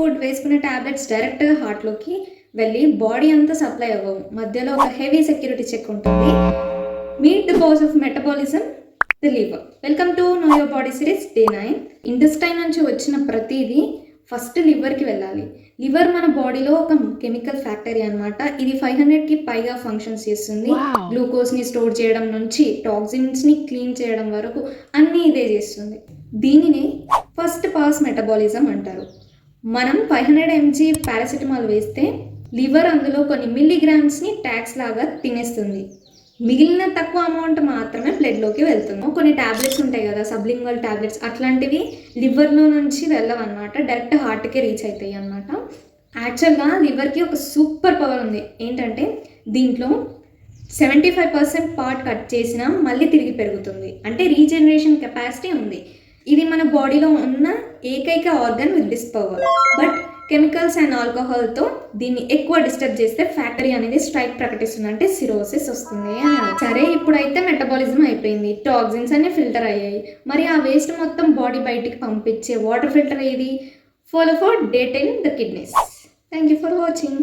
Food, వేసుకునే tablets డైరెక్ట్‌గా హార్ట్‌లోకి వెళ్ళి బాడీ అంతా సప్లై అవ్వవు. మధ్యలో ఒక హెవీ సెక్యూరిటీ చెక్ ఉంటుంది. Meet the boss of metabolism, the liver. Welcome to know your body series day 9. Intestine నుంచి వచ్చిన ప్రతిదీ ఫస్ట్ లివర్కి వెళ్ళాలి. లివర్ మన బాడీలో ఒక కెమికల్ ఫ్యాక్టరీ అనమాట. ఇది 500కి పైగా ఫంక్షన్స్ చేస్తుంది. గ్లూకోజ్ని స్టోర్ చేయడం నుంచి టాక్సిన్స్ని క్లీన్ చేయడం వరకు అన్నీ ఇదే చేస్తుంది. దీనినే ఫస్ట్ పాస్ మెటబాలిజం అంటారు. మనం 500 mg పారాసిటమాల్ వేస్తే లివర్ అందులో కొన్ని మిల్లీగ్రామ్స్ని ట్యాక్స్ లాగా తినేస్తుంది. మిగిలిన తక్కువ అమౌంట్ మాత్రమే బ్లడ్లోకి వెళ్తుంది. కొన్ని ట్యాబ్లెట్స్ ఉంటాయి కదా, సబ్లింగ్వల్ ట్యాబ్లెట్స్, అట్లాంటివి లివర్లో నుంచి వెళ్ళవన్నమాట, డైరెక్ట్ హార్ట్కే రీచ్ అవుతాయి అన్నమాట. యాక్చువల్గా లివర్కి ఒక సూపర్ పవర్ ఉంది. ఏంటంటే దీంట్లో 75% పార్ట్ కట్ చేసినా మళ్ళీ తిరిగి పెరుగుతుంది. అంటే రీజనరేషన్ కెపాసిటీ ఉంది. ఇది మన బాడీలో ఉన్న ఏకైక organ with this power. But chemicals and ఆల్కహాల్తో దీన్ని ఎక్కువ డిస్టర్బ్ చేస్తే ఫ్యాక్టరీ అనేది స్ట్రైక్ ప్రకటిస్తుంది, అంటే సిరోసిస్ వస్తుంది. సరే, ఇప్పుడైతే మెటబాలిజం అయిపోయింది, టాక్సిన్స్ అన్ని ఫిల్టర్ అయ్యాయి. మరి ఆ వేస్ట్ మొత్తం బాడీ బయటికి పంపించే వాటర్ ఫిల్టర్ ఏది? Follow for day 10 the kidneys. Thank you for watching.